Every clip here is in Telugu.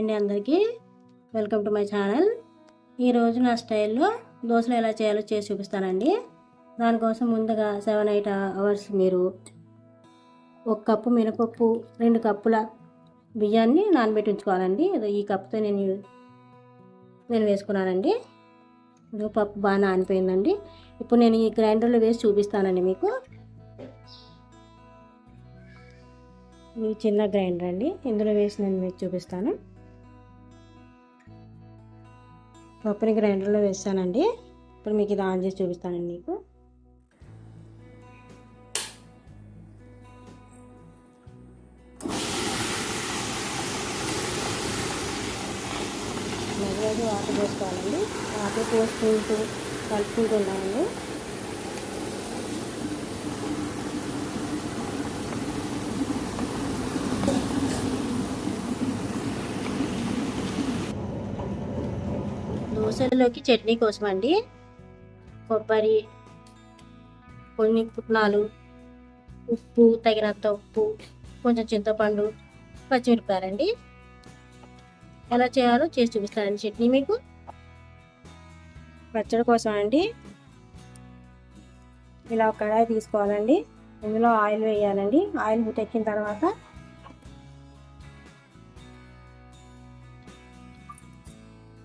అండి అందరికీ, వెల్కమ్ టు మై ఛానల్. ఈరోజు నా స్టైల్లో దోశలు ఎలా చేయాలో చేసి చూపిస్తానండి. దానికోసం ముందుగా 7-8 అవర్స్ మీరు 1 కప్పు మినపప్పు, 2 కప్పుల బియ్యాన్ని నానబెట్టి ఉంచుకోవాలండి. ఈ కప్పుతో నేను వేసుకున్నానండి. పప్పు బాగా నానిపోయిందండి. ఇప్పుడు నేను ఈ గ్రైండర్లో వేసి చూపిస్తానండి మీకు. ఇది చిన్న గ్రైండర్ అండి, ఇందులో వేసి నేను మీకు చూపిస్తాను. పప్పుని గ్రైండర్లో వేస్తానండి. ఇప్పుడు మీకు ఇది ఆన్ చేసి చూపిస్తానండి మీకు. మధ్యలో వాటర్ పోసుకోవాలండి. వాటర్ పోసుకుంటూ కలుపుకుంటూ ఉండాలండి. దోశలోకి చట్నీ కోసం అండి కొబ్బరి, కొన్ని పుట్నాలు, ఉప్పు, తగినంత ఉప్పు, కొంచెం చింతపండు, పచ్చిమిరపకాయలండి. ఎలా చేయాలో చేసి చూపిస్తానండి చట్నీ మీకు. పచ్చడి కోసం అండి ఇలా ఒక కడాయి తీసుకోవాలండి. ఇందులో ఆయిల్ వేయాలండి. ఆయిల్ హీటెక్కిన తర్వాత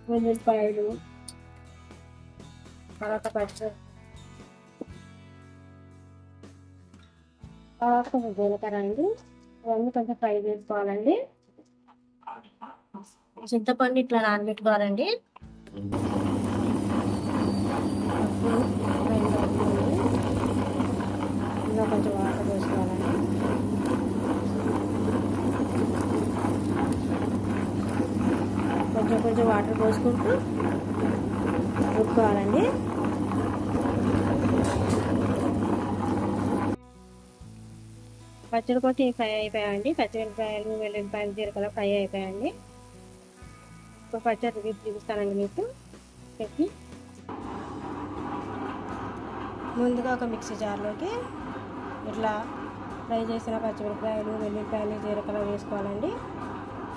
వెల్లుల్లిపాయలు, తర్వాత కొంచెం జీలకర్ర అండి. ఇవన్నీ కొంచెం ఫ్రై చేసుకోవాలండి. చింతపండు ఇట్లా నానబెట్టుకోవాలండి. ఇందులో కొంచెం వాటర్ పోసుకోవాలండి. కొంచెం వాటర్ పోసుకుంటూ రుబ్బుకోవాలండి. పచ్చడి కోసం ఫ్రై అయిపోయాయండి. పచ్చిమిరపకాయలు, వెల్లుల్లిపాయలు, జీలకర్ర ఫ్రై అయిపోయాయండి. ఇప్పుడు పచ్చడి చూపిస్తానండి మీకు పెట్టి. ముందుగా ఒక మిక్సీ జార్లోకి ఇట్లా ఫ్రై చేసిన పచ్చిమిరపకాయలు, వెల్లుల్లిపాయలు, జీలకర్ర వేసుకోవాలండి.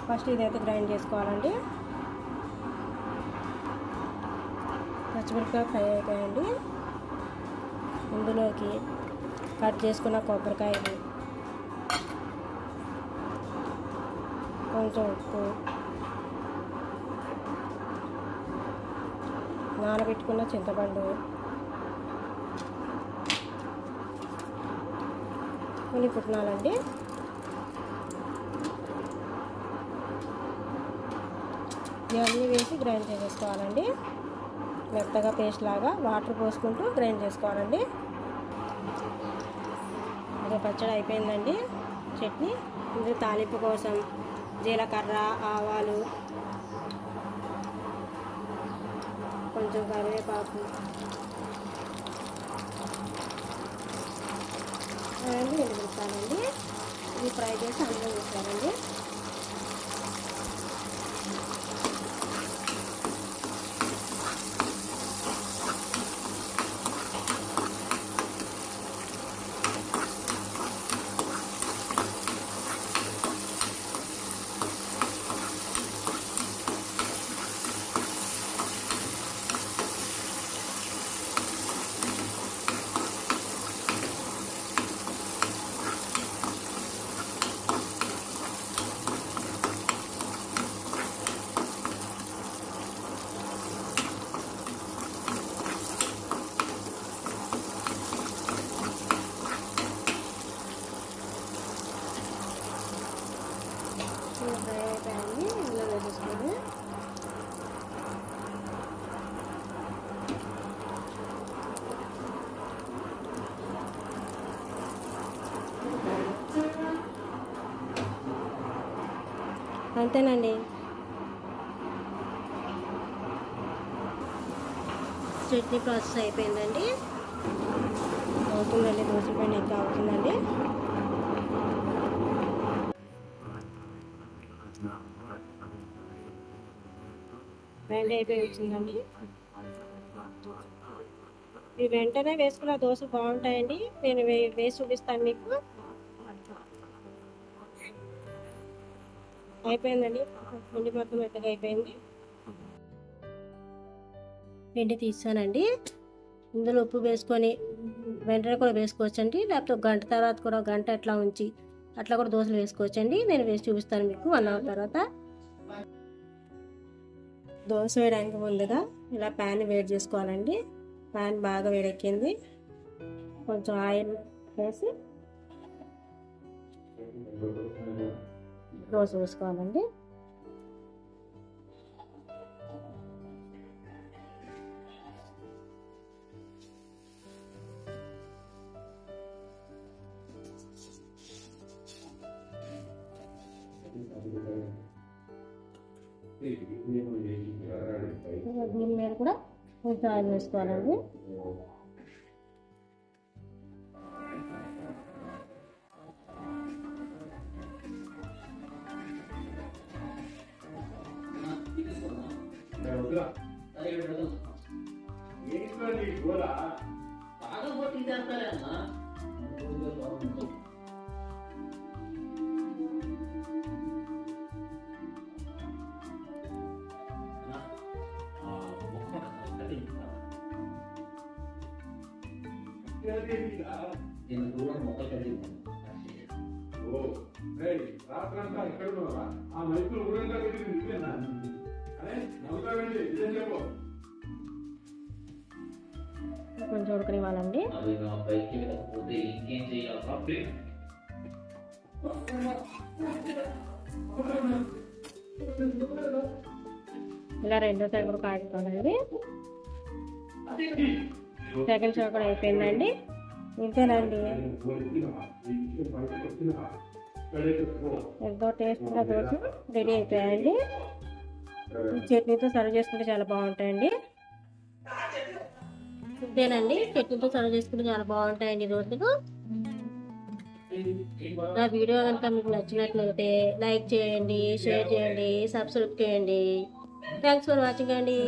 ఫస్ట్ ఇదైతే గ్రైండ్ చేసుకోవాలండి. పచ్చిమిరపకాయ ఫ్రై అయిపోయాయండి. ఇందులోకి కట్ చేసుకున్న కొబ్బరికాయలు, కొంచెం ఉప్పు, నానబెట్టుకున్న చింతపండు, కొన్ని పుట్నాలండి, ఇవన్నీ వేసి గ్రైండ్ చేసేసుకోవాలండి. మెత్తగా పేస్ట్ లాగా వాటర్ పోసుకుంటూ గ్రైండ్ చేసుకోవాలండి. అదే పచ్చడి అయిపోయిందండి చట్నీ. ఇది తాలింపు కోసం జీలకర్ర, ఆవాలు, కొంచెం కరివేపాకు అవన్నీ ఎండుమిరపకాయలండి. ఇది ఫ్రై చేసి అందులో వేసుకోవాలండి. ఫ్రై అయిపోయాయండి. ఇందులో వేసేసుకొని అంతేనండి. చట్నీ ప్రాసెస్ అయిపోయిందండి. అవుతుందండి, దోశ పిండి ఇంకా అవుతుందండి. గ్రైండ్ అయిపోయి వచ్చిందండి. ఇవి వెంటనే వేసుకున్న దోశ బాగుంటాయండి. నేను వేసి చూపిస్తాను మీకు. అయిపోయిందండి, పిండి మొత్తం మెత్తగా అయిపోయింది. పిండి తీసానండి. ఇందులో ఉప్పు వేసుకొని వెంటనే కూడా వేసుకోవచ్చండి, లేకపోతే ఒక గంట తర్వాత కూడా, ఒక గంట అట్లా ఉంచి అట్లా కూడా దోశలు వేసుకోవచ్చండి. నేను వేసి చూపిస్తాను మీకు 1 అవర్ తర్వాత. దోశ వేయడానికి ముందుగా ఇలా ప్యాన్ వేడి చేసుకోవాలండి. ప్యాన్ బాగా వేడెక్కింది, కొంచెం ఆయిల్ వేసి దోశ వేసుకోవాలండి. దీని మీద కూడా కొంచెం ఆయిల్ వేసుకోవాలండి. కొంచెం ఉడకనివ్వాలండి. ఇలా రెండో సైడ్ కూడా కాడుకోవాలండి. సెకండ్ సైడ్ కూడా అయిపోయిందండి. ఇంతేనండి, ఎంతో టేస్ట్గా దోశ రెడీ అయిపోయాయండి. చట్నీతో సర్వ్ చేసుకుంటే చాలా బాగుంటాయండి. ఇంతేనండి, చట్నీతో సర్వ్ చేసుకుంటే చాలా బాగుంటాయండి దోశలు. నా వీడియో కనుక మీకు నచ్చినట్లయితే లైక్ చేయండి, షేర్ చేయండి, సబ్స్క్రైబ్ చేయండి. థ్యాంక్స్ ఫర్ వాచింగ్ అండి.